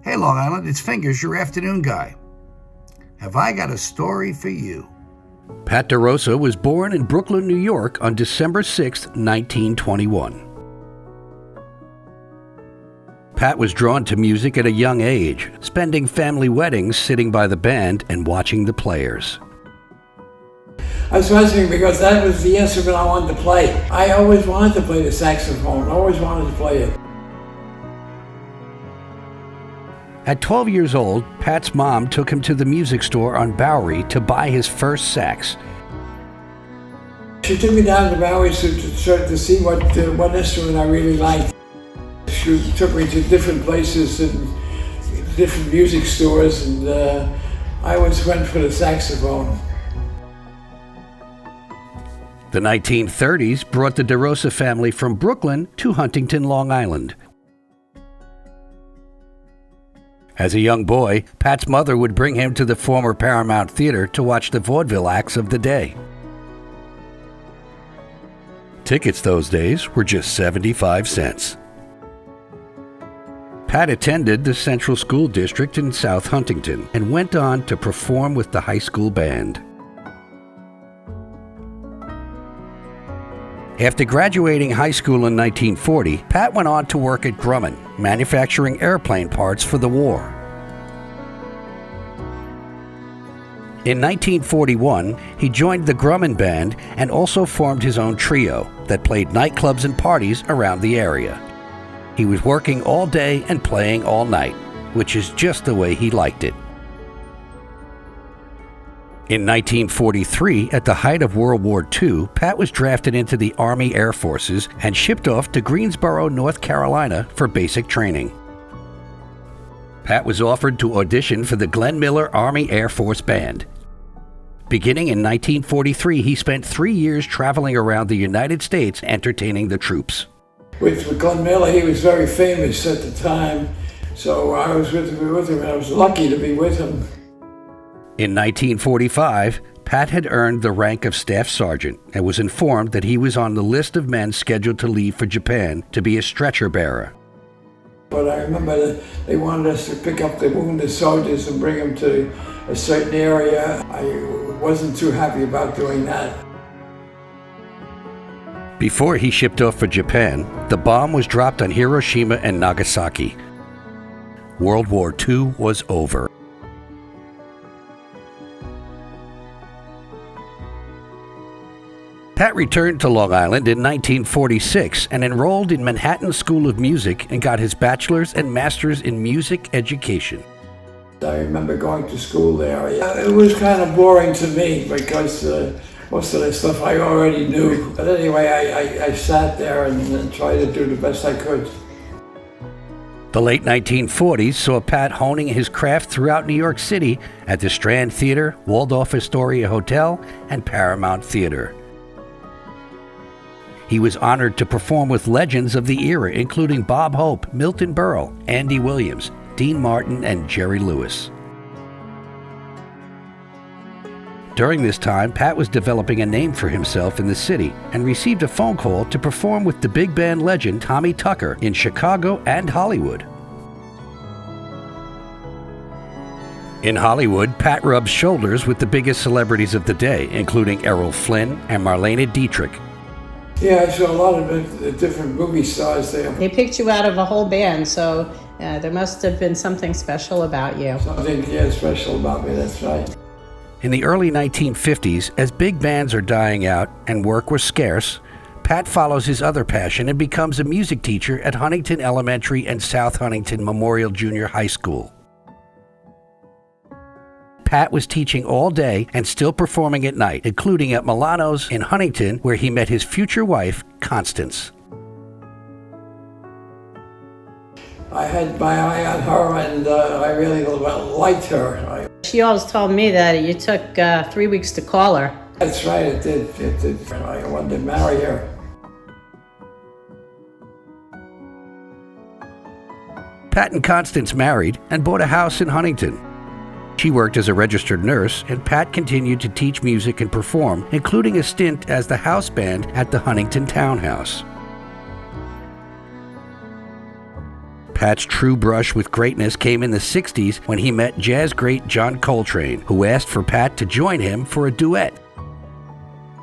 Hey, Long Island, it's Fingers, your afternoon guy. Have I got a story for you? Pat Derosa was born in Brooklyn, New York on December 6, 1921. Pat was drawn to music at a young age, spending family weddings sitting by the band and watching the players. I was wondering because that was the instrument I wanted to play. I always wanted to play the saxophone, always wanted to play it. At 12 years old, Pat's mom took him to the music store on Bowery to buy his first sax. She took me down to Bowery to see what instrument I really liked. She took me to different places and different music stores, and I always went for the saxophone. The 1930s brought the Derosa family from Brooklyn to Huntington, Long Island. As a young boy, Pat's mother would bring him to the former Paramount Theater to watch the vaudeville acts of the day. Tickets those days were just 75 cents. Pat attended the Central School District in South Huntington and went on to perform with the high school band. After graduating high school in 1940, Pat went on to work at Grumman, manufacturing airplane parts for the war. In 1941, he joined the Grumman Band and also formed his own trio that played nightclubs and parties around the area. He was working all day and playing all night, which is just the way he liked it. In 1943, at the height of World War II, Pat was drafted into the Army Air Forces and shipped off to Greensboro, North Carolina for basic training. Pat was offered to audition for the Glenn Miller Army Air Force Band. Beginning in 1943, he spent 3 years traveling around the United States entertaining the troops. With Glenn Miller, he was very famous at the time, so I was with him, and I was lucky to be with him. In 1945, Pat had earned the rank of Staff Sergeant and was informed that he was on the list of men scheduled to leave for Japan to be a stretcher bearer. But I remember that they wanted us to pick up the wounded soldiers and bring them to a certain area. I wasn't too happy about doing that. Before he shipped off for Japan, the bomb was dropped on Hiroshima and Nagasaki. World War II was over. Pat returned to Long Island in 1946 and enrolled in Manhattan School of Music and got his bachelor's and master's in music education. I remember going to school there. It was kind of boring to me because most of the stuff I already knew. But anyway, I sat there and tried to do the best I could. The late 1940s saw Pat honing his craft throughout New York City at the Strand Theater, Waldorf Astoria Hotel, and Paramount Theater. He was honored to perform with legends of the era, including Bob Hope, Milton Berle, Andy Williams, Dean Martin, and Jerry Lewis. During this time, Pat was developing a name for himself in the city and received a phone call to perform with the big band legend Tommy Tucker in Chicago and Hollywood. In Hollywood, Pat rubbed shoulders with the biggest celebrities of the day, including Errol Flynn and Marlene Dietrich. Yeah, I saw a lot of different movie stars there. They picked you out of a whole band, so there must have been something special about you. Something, yeah, special about me, that's right. In the early 1950s, as big bands are dying out and work was scarce, Pat follows his other passion and becomes a music teacher at Huntington Elementary and South Huntington Memorial Junior High School. Pat was teaching all day and still performing at night, including at Milano's in Huntington, where he met his future wife, Constance. I had my eye on her, and I really liked her. She always told me that you took 3 weeks to call her. That's right, it did. I wanted to marry her. Pat and Constance married and bought a house in Huntington. She worked as a registered nurse, and Pat continued to teach music and perform, including a stint as the house band at the Huntington Townhouse. Pat's true brush with greatness came in the 60s when he met jazz great John Coltrane, who asked for Pat to join him for a duet.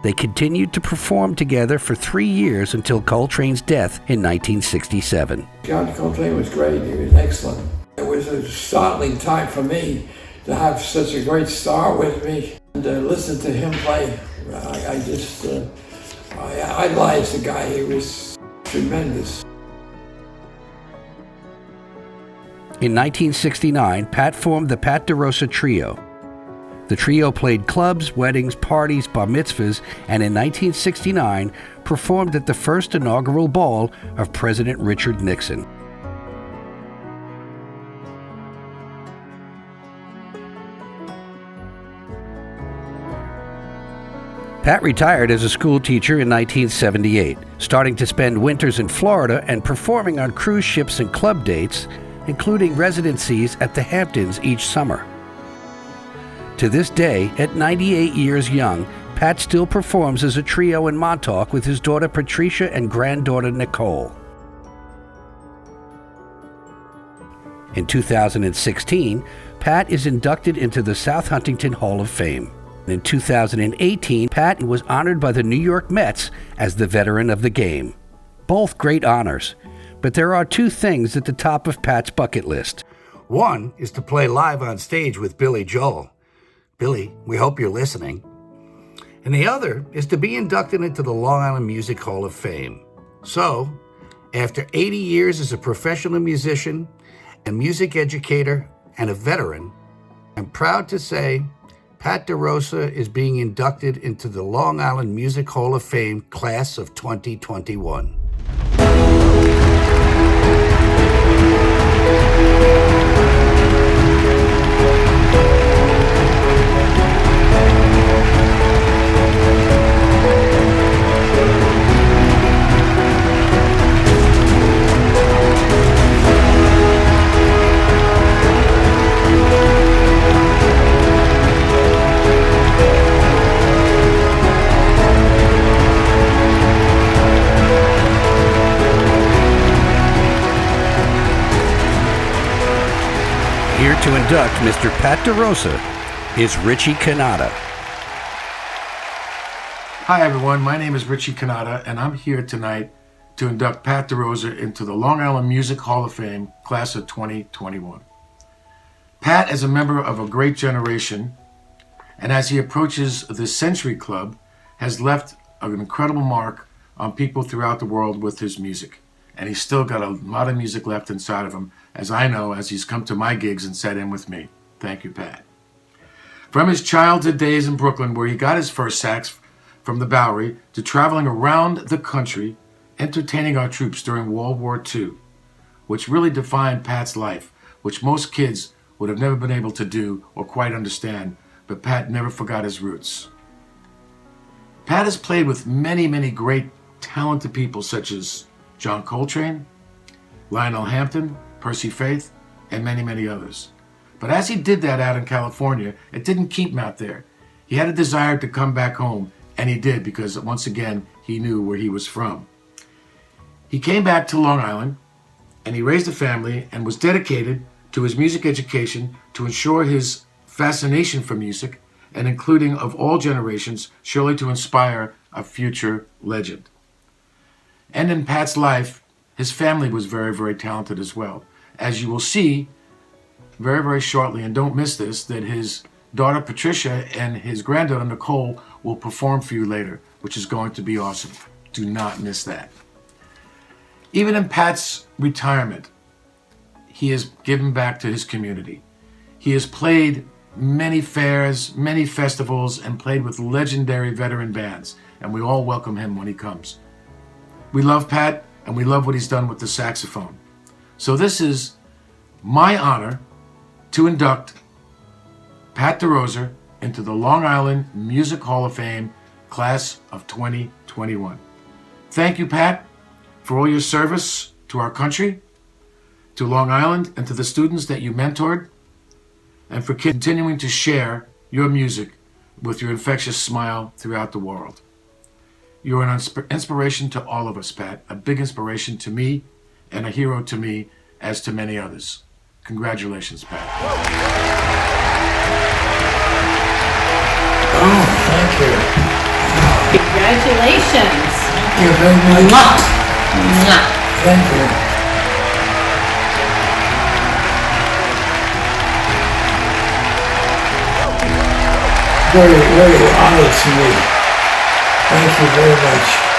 They continued to perform together for 3 years until Coltrane's death in 1967. John Coltrane was great. He was excellent. It was a startling time for me to have such a great star with me and to listen to him play. I idolized the guy. He was tremendous. In 1969, Pat formed the Pat Derosa Trio. The trio played clubs, weddings, parties, bar mitzvahs, and in 1969 performed at the first inaugural ball of President Richard Nixon. Pat retired as a school teacher in 1978, starting to spend winters in Florida and performing on cruise ships and club dates, including residencies at the Hamptons each summer. To this day, at 98 years young, Pat still performs as a trio in Montauk with his daughter Patricia and granddaughter Nicole. In 2016, Pat is inducted into the South Huntington Hall of Fame. In 2018, Pat was honored by the New York Mets as the Veteran of the Game. Both great honors, but there are two things at the top of Pat's bucket list. One is to play live on stage with Billy Joel. Billy, we hope you're listening. And the other is to be inducted into the Long Island Music Hall of Fame. So, after 80 years as a professional musician, a music educator, and a veteran, I'm proud to say Pat Derosa is being inducted into the Long Island Music Hall of Fame class of 2021. Here to induct Mr. Pat Derosa is Richie Cannata. Hi everyone, my name is Richie Cannata and I'm here tonight to induct Pat Derosa into the Long Island Music Hall of Fame class of 2021. Pat is a member of a great generation, and as he approaches the Century Club, has left an incredible mark on people throughout the world with his music. And he's still got a lot of music left inside of him, as I know, as he's come to my gigs and sat in with me. Thank you, Pat. From his childhood days in Brooklyn, where he got his first sax from the Bowery, to traveling around the country, entertaining our troops during World War II, which really defined Pat's life, which most kids would have never been able to do or quite understand, but Pat never forgot his roots. Pat has played with many, many great, talented people such as John Coltrane, Lionel Hampton, Percy Faith, and many, many others. But as he did that out in California, it didn't keep him out there. He had a desire to come back home, and he did, because once again, he knew where he was from. He came back to Long Island, and he raised a family and was dedicated to his music education to ensure his fascination for music, and including of all generations, surely to inspire a future legend. And in Pat's life, his family was very, very talented as well. As you will see very, very shortly, and don't miss this, that his daughter Patricia and his granddaughter Nicole will perform for you later, which is going to be awesome. Do not miss that. Even in Pat's retirement, he has given back to his community. He has played many fairs, many festivals, and played with legendary veteran bands, and we all welcome him when he comes. We love Pat, and we love what he's done with the saxophone. So this is my honor to induct Pat Derosa into the Long Island Music Hall of Fame class of 2021. Thank you, Pat, for all your service to our country, to Long Island, and to the students that you mentored, and for continuing to share your music with your infectious smile throughout the world. You're an inspiration to all of us, Pat, a big inspiration to me and a hero to me as to many others. Congratulations, Pat. Oh, thank you. Congratulations. Thank you very much. Mwah. Thank you. Very, very honored to me. Thank you very much.